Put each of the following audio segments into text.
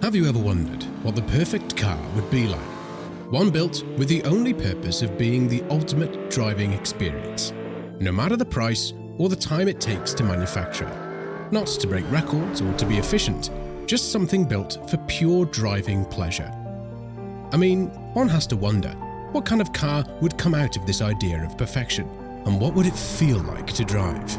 Have you ever wondered what the perfect car would be like? One built with the only purpose of being the ultimate driving experience, no matter the price or the time it takes to manufacture. Not to break records or to be efficient, just something built for pure driving pleasure. I mean, one has to wonder, what kind of car would come out of this idea of perfection, and what would it feel like to drive?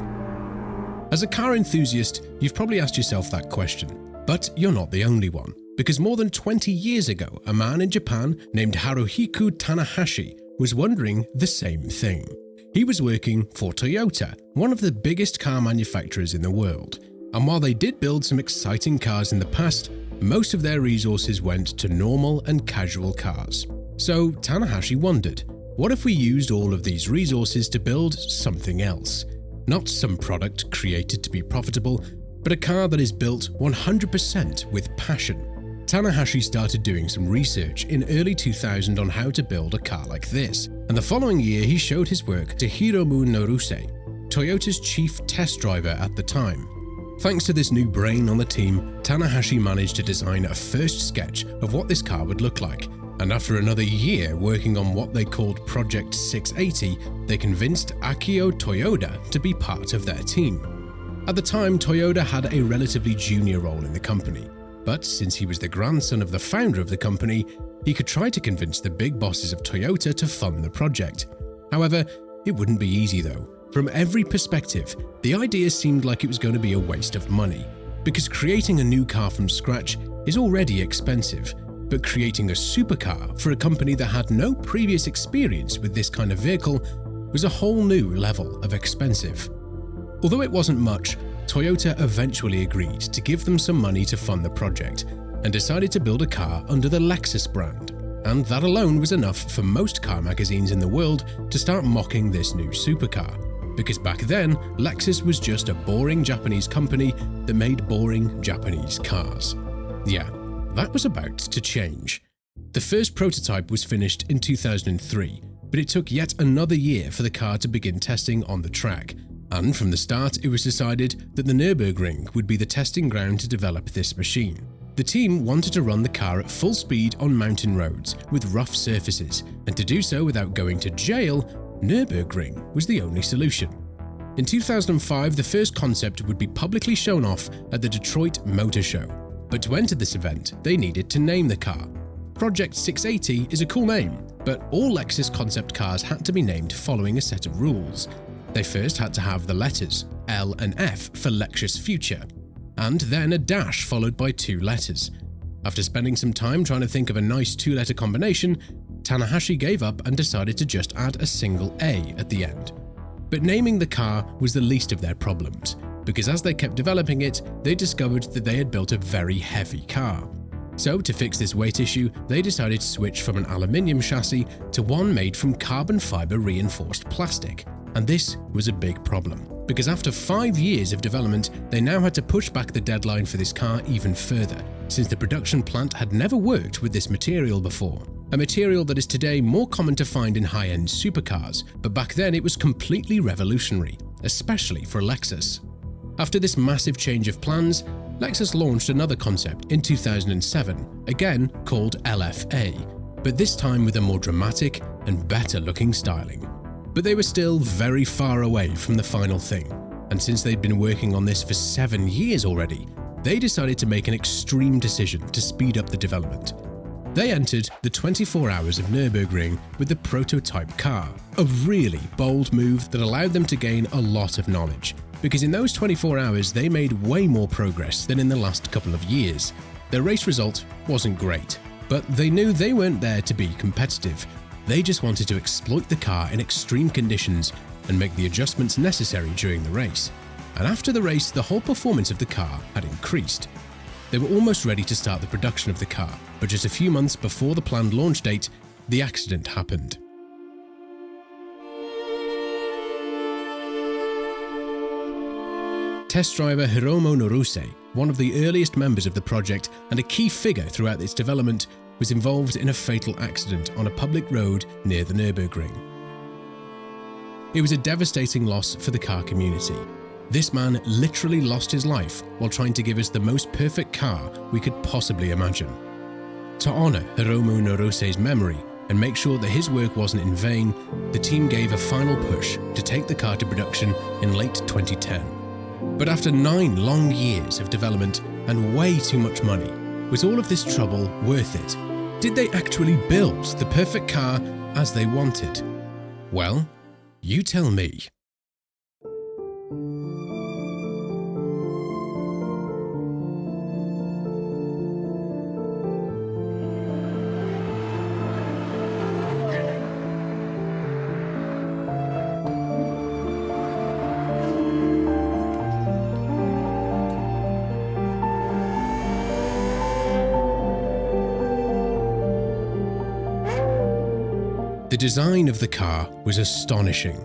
As a car enthusiast, you've probably asked yourself that question, but you're not the only one, because more than 20 years ago, a man in Japan named Haruhiko Tanahashi was wondering the same thing. He was working for Toyota, one of the biggest car manufacturers in the world, and while they did build some exciting cars in the past, most of their resources went to normal and casual cars. So Tanahashi wondered, what if we used all of these resources to build something else? Not some product created to be profitable, but a car that is built 100% with passion. Tanahashi started doing some research in early 2000 on how to build a car like this, and the following year he showed his work to Hiromu Noruse, Toyota's chief test driver at the time. Thanks to this new brain on the team, Tanahashi managed to design a first sketch of what this car would look like, and after another year working on what they called Project 680, they convinced Akio Toyoda to be part of their team. At the time, Toyoda had a relatively junior role in the company, but since he was the grandson of the founder of the company, he could try to convince the big bosses of Toyota to fund the project. However, it wouldn't be easy though. From every perspective, the idea seemed like it was going to be a waste of money, because creating a new car from scratch is already expensive, but creating a supercar for a company that had no previous experience with this kind of vehicle was a whole new level of expensive. Although it wasn't much, Toyota eventually agreed to give them some money to fund the project and decided to build a car under the Lexus brand. And that alone was enough for most car magazines in the world to start mocking this new supercar. Because back then, Lexus was just a boring Japanese company that made boring Japanese cars. Yeah, that was about to change. The first prototype was finished in 2003, but it took yet another year for the car to begin testing on the track. And from the start, it was decided that the Nürburgring would be the testing ground to develop this machine. The team wanted to run the car at full speed on mountain roads with rough surfaces, and to do so without going to jail, Nürburgring was the only solution. In 2005, the first concept would be publicly shown off at the Detroit Motor Show, but to enter this event, they needed to name the car. Project 680 is a cool name, but all Lexus concept cars had to be named following a set of rules. They first had to have the letters L and F for Lexus Future, and then a dash followed by 2 letters. After spending some time trying to think of a nice 2-letter combination, Tanahashi gave up and decided to just add a single A at the end. But naming the car was the least of their problems, because as they kept developing it, they discovered that they had built a very heavy car. So to fix this weight issue, they decided to switch from an aluminium chassis to one made from carbon fiber reinforced plastic. And this was a big problem, because after 5 years of development, they now had to push back the deadline for this car even further, since the production plant had never worked with this material before. A material that is today more common to find in high-end supercars, but back then it was completely revolutionary, especially for Lexus. After this massive change of plans, Lexus launched another concept in 2007, again called LFA, but this time with a more dramatic and better-looking styling. But they were still very far away from the final thing, and since they'd been working on this for 7 years already, they decided to make an extreme decision to speed up the development. They entered the 24 hours of Nürburgring with the prototype car, a really bold move that allowed them to gain a lot of knowledge, because in those 24 hours they made way more progress than in the last couple of years. Their race result wasn't great, but they knew they weren't there to be competitive. They just wanted to exploit the car in extreme conditions and make the adjustments necessary during the race. And after the race, the whole performance of the car had increased. They were almost ready to start the production of the car, but just a few months before the planned launch date, the accident happened. Test driver Hiromu Noruse, one of the earliest members of the project and a key figure throughout its development, was involved in a fatal accident on a public road near the Nürburgring. It was a devastating loss for the car community. This man literally lost his life while trying to give us the most perfect car we could possibly imagine. To honor Hiromu Norose's memory and make sure that his work wasn't in vain, the team gave a final push to take the car to production in late 2010. But after 9 long years of development and way too much money, was all of this trouble worth it? Did they actually build the perfect car as they wanted? Well, you tell me. The design of the car was astonishing.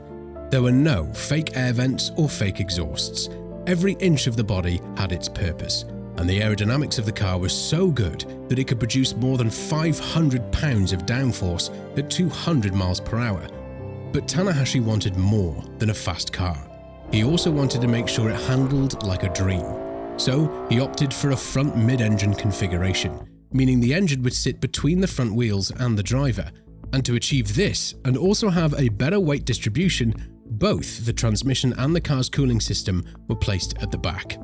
There were no fake air vents or fake exhausts. Every inch of the body had its purpose, and the aerodynamics of the car was so good that it could produce more than 500 pounds of downforce at 200 miles per hour. But Tanahashi wanted more than a fast car. He also wanted to make sure it handled like a dream. So he opted for a front mid-engine configuration, meaning the engine would sit between the front wheels and the driver. And to achieve this, and also have a better weight distribution, both the transmission and the car's cooling system were placed at the back.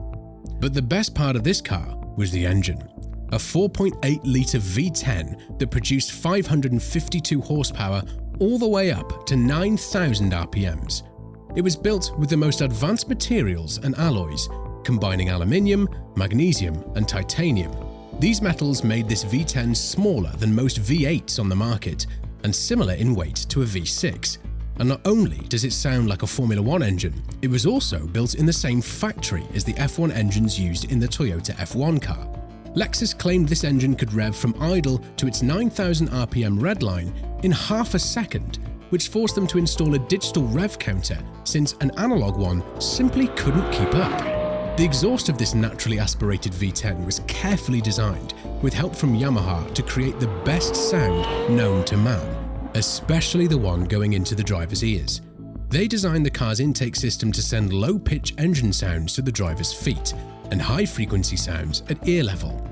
But the best part of this car was the engine. A 4.8-litre V10 that produced 552 horsepower all the way up to 9,000 RPMs. It was built with the most advanced materials and alloys, combining aluminium, magnesium, and titanium. These metals made this V10 smaller than most V8s on the market, and similar in weight to a V6. And not only does it sound like a Formula 1 engine, it was also built in the same factory as the F1 engines used in the Toyota F1 car. Lexus claimed this engine could rev from idle to its 9,000 RPM redline in half a second, which forced them to install a digital rev counter since an analog one simply couldn't keep up. The exhaust of this naturally aspirated V10 was carefully designed with help from Yamaha to create the best sound known to man, especially the one going into the driver's ears. They designed the car's intake system to send low-pitch engine sounds to the driver's feet and high-frequency sounds at ear level.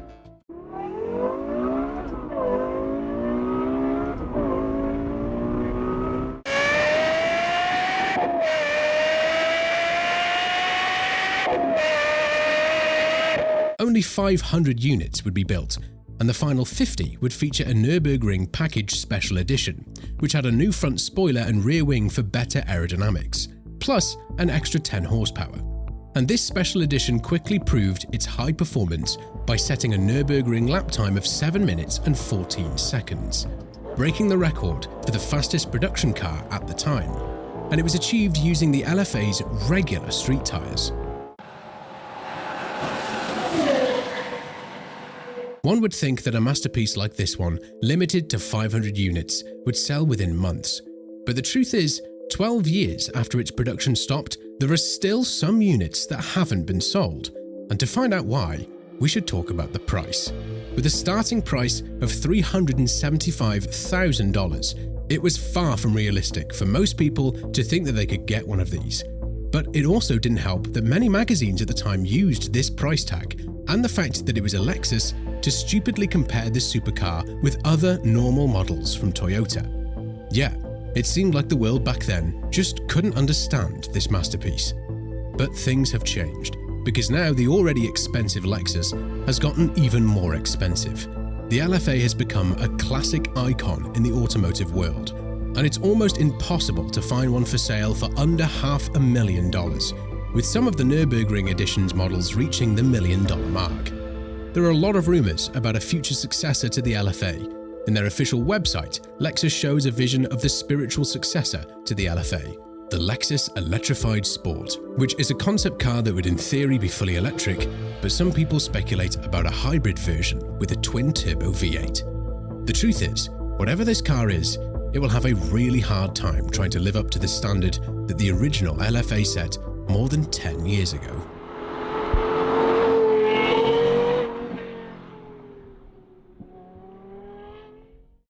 Only 500 units would be built, and the final 50 would feature a Nürburgring Package Special Edition, which had a new front spoiler and rear wing for better aerodynamics, plus an extra 10 horsepower. And this special edition quickly proved its high performance by setting a Nürburgring lap time of 7 minutes and 14 seconds, breaking the record for the fastest production car at the time. And it was achieved using the LFA's regular street tyres. One would think that a masterpiece like this one, limited to 500 units, would sell within months. But the truth is, 12 years after its production stopped, there are still some units that haven't been sold. And to find out why, we should talk about the price. With a starting price of $375,000, it was far from realistic for most people to think that they could get one of these. But it also didn't help that many magazines at the time used this price tag and the fact that it was a Lexus to stupidly compare this supercar with other normal models from Toyota. Yeah, it seemed like the world back then just couldn't understand this masterpiece. But things have changed, because now the already expensive Lexus has gotten even more expensive. The LFA has become a classic icon in the automotive world, and it's almost impossible to find one for sale for under $500,000, with some of the Nürburgring Editions models reaching the $1 million mark. There are a lot of rumors about a future successor to the LFA. In their official website, Lexus shows a vision of the spiritual successor to the LFA, the Lexus Electrified Sport, which is a concept car that would in theory be fully electric, but some people speculate about a hybrid version with a twin-turbo V8. The truth is, whatever this car is, it will have a really hard time trying to live up to the standard that the original LFA set more than 10 years ago.